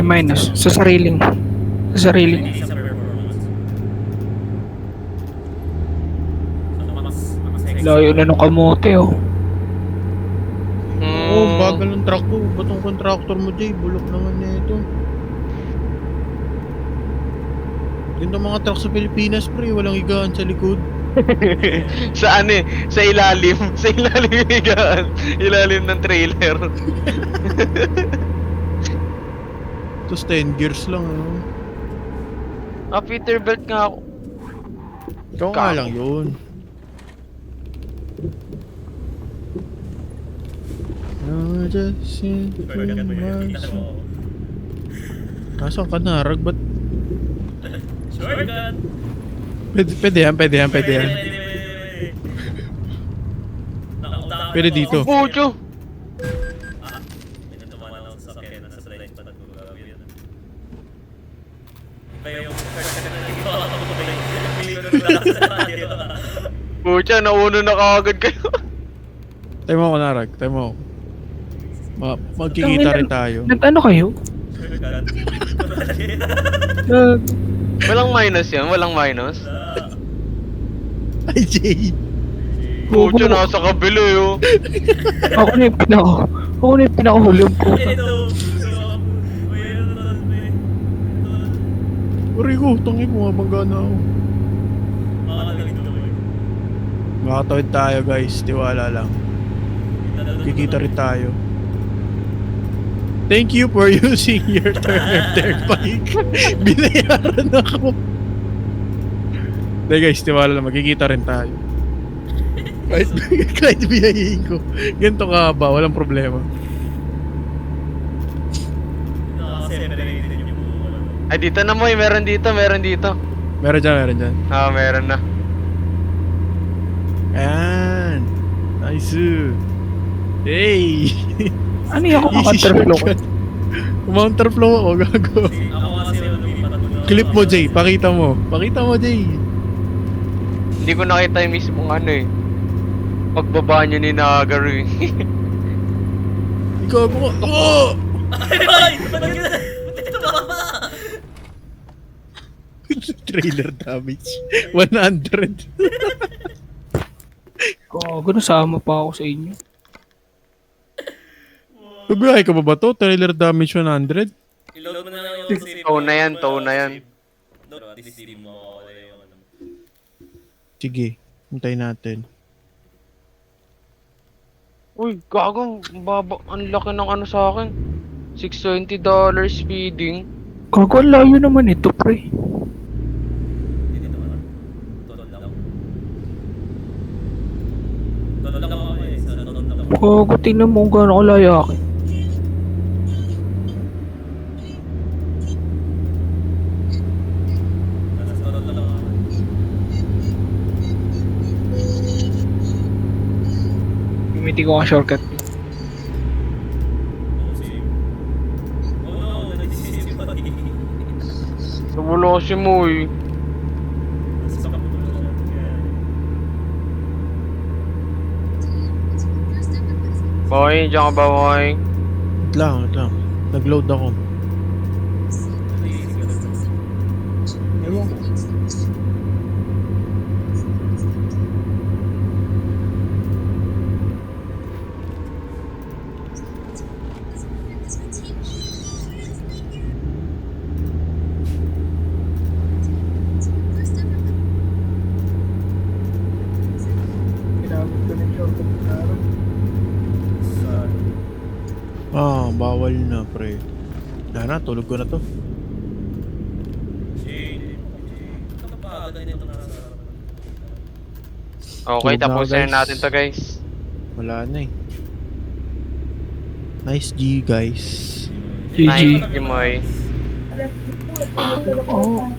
may minus. Sa sariling. Sa sariling. Hindi sa performance. So, mas Layo na ng kamote, oh. Oo, bagal ng truck ko. Ba't ang contractor mo, Jay? Bulok naman nito. Ganda mga truck sa Pilipinas, pre. Walang higaan sa likod. Sa ano eh, sa ilalim. Sa ilalim yung higaan. Ilalim ng trailer. Tapos 10 gears lang, ano? Peterbilt nga ako. Ikaw nga lang yun. Nasaan ka na? Rag, ba't? shortcut. Pwede yan. Pwede dito. Pucho! May natumanan ako sa sakyan sa slide pa nagugawin. Kaya yung shortcut na nagawa ko ko ba yung pili ko sa radio. Pucha, nauna na kaagad kayo. Tayo mo ako na, Rag. Tayo mo ako. Magkikita rin tayo. Nag-ano kayo? Walang minus yan, walang minus. Ay, Jay. Pucha, nasa kabila yun. Ako na yung pinakahuli yung puta. Uri ko, tangin mo, mabangga na ako. Makatawid tayo, guys. Tiwala lang. Kikita rin tayo. Thank you for using your Turner Turnpike. Binayaran ako. Dahil guys, tiwala lang. Magkikita rin tayo. Kahit biyahin ko. Ganito ka ba? Walang problema. Ay, dito na mo eh, meron dito. Meron dyan. Meron na. Ayan. Nice. Hey! Ano yung ako counterflow ko? Counterflow ako, gago. Clip mo, Jay. Pakita mo, Jay. Hindi ko nakita yung mismong ano eh. Pagbaba nyo ni Nagaru eh. Ikaw mo. Oh! Ay! Ba't ito ba? Trailer damage. 100. Gago, nasama pa ako sa inyo. Babiyahe ka ba to? Trailer damage 100? I-load mo na lang yung save. Tow na yan. At least di mo mawawala yung ano. Sige, hintayin natin. Uy, gago, ang laki ng ano sa akin. $620 speeding. Gago, ang layo naman ito, pre. Hindi naman. Totoo lang. Totoo lang ako eh. Sa totoo lang ako. Gago, tingnan mo kung gaano kalaya akin. Sa totoo lang ako. Gamitin ko ang shortcut. Oh no, nag-save pa rin. Sumulo si mo eh. Sa kapulo siya. Boy, diyan ka ba, boy? Wait lang. Nag-load ako. Ewan ko. Ginamit ko na yung shortcut na araw. Bawal na, pre. Na, tulog ko na to. Okay, Tulog na ako, tapusin guys. na natin to, guys. Wala na eh. Nice G, guys. GG. Nice, Jimoy. Oh.